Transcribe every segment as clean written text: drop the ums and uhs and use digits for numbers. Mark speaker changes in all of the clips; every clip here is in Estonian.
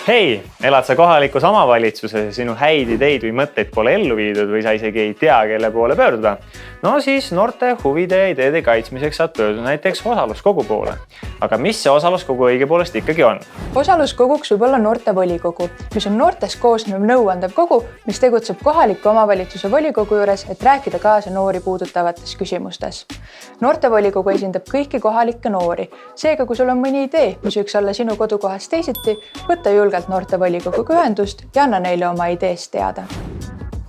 Speaker 1: Hei, elad sa kohalikus omavalitsuses ja sinu häid ideid või mõtteid pole ellu viidud või sa isegi ei tea, kelle poole pöörduda? No siis noorte huvide ja ideede kaitsmiseks saad pöörduda näiteks osaluskogu poole. Aga mis see osaluskogu õigepoolest ikkagi on?
Speaker 2: Osaluskoguks võib olla noortevolikogu, mis on noortest koosnev nõuandev kogu, mis tegutseb kohaliku omavalitsuse volikogu juures, et rääkida kaasa noori puudutavates küsimustes. Noortevolikogu esindab kõiki kohalikke noori. Seega, kui sul on mõni idee, mis võiks olla sinu kodukohas teisiti, võtta julgelt noortevolikoguga ühendust ja anna neile oma ideest teada.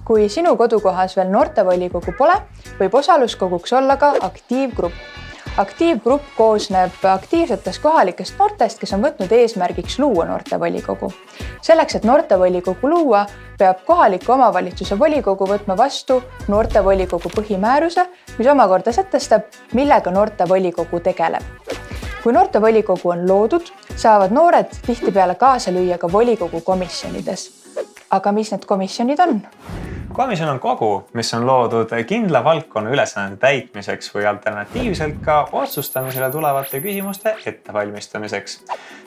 Speaker 2: Kui sinu kodukohas veel noortevolikogu pole, võib osaluskoguks olla ka aktiivgrupp. Aktiivgrupp koosneb aktiivsetest kohalikest noortest, kes on võtnud eesmärgiks luua noortevolikogu. Selleks, et noortevolikogu luua, peab kohaliku omavalitsuse volikogu võtma vastu noortevolikogu põhimääruse, mis omakorda sätestab, millega noortevolikogu tegeleb. Kui noortevolikogu on loodud, saavad noored tihtipeale kaasa lüüa ka volikogu komisjonides. Aga mis need komisjonid on?
Speaker 1: Komisjon on kogu, mis on loodud kindla valdkonna ülesannete täitmiseks või alternatiivselt ka otsustamisele tulevate küsimuste ettevalmistamiseks.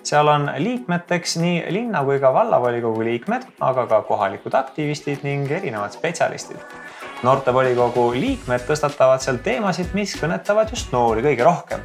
Speaker 1: Seal on liikmeteks nii linna kui ka vallavolikogu liikmed, aga ka kohalikud aktivistid ning erinevad spetsialistid. Noortevolikogu liikmed tõstatavad seal teemasid, mis kõnetavad just noori kõige rohkem.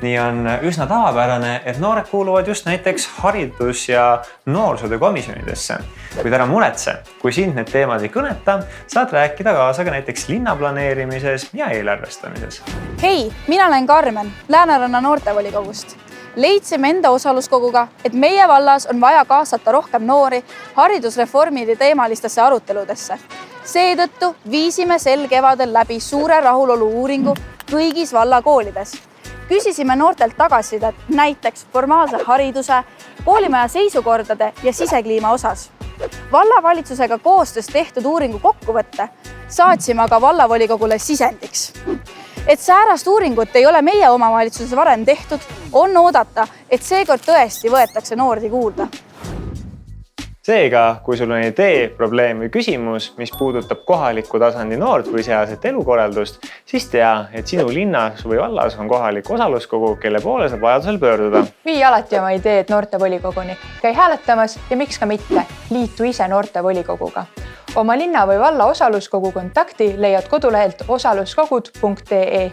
Speaker 1: Nii on üsna tavapärane, et noored kuuluvad just näiteks haridus- ja noorsootöökomisjonidesse. Kuid ära muretse, kui sind need teemad ei kõneta, saad rääkida kaasa ka näiteks linnaplaneerimises ja eelarvestamises.
Speaker 3: Hei, mina olen Karmen Lääneranna noortevolikogust. Leidsime enda osaluskoguga, et meie vallas on vaja kaasata rohkem noori haridusreformide teemalistesse aruteludesse. Seetõttu viisime sel kevadel läbi suure rahulolu uuringu kõigis vallakoolides. Küsisime noortelt tagasisidet näiteks formaalse hariduse, koolimaja seisukordade ja sisekliima osas. Vallavalitsusega koostöös tehtud uuringu kokkuvõtte saatsime aga vallavolikogule sisendiks. Et säärast uuringut ei ole meie omavalitsuses varem tehtud, on oodata, et seekord tõesti võetakse noordi kuulda.
Speaker 1: Seega, kui sul on idee, probleem või küsimus, mis puudutab kohaliku tasandi noort või sealset elukorraldust, siis tea, et sinu linnas või vallas on kohalik osaluskogu, kelle poole saab vajadusel pöörduda.
Speaker 2: Vii alati oma ideed noortevolikoguni. Käi hääletamas ja miks ka mitte, liitu ise noortevolikoguga. Oma linna või valla osaluskogu kontakti leiad kodulehelt osaluskogud.ee.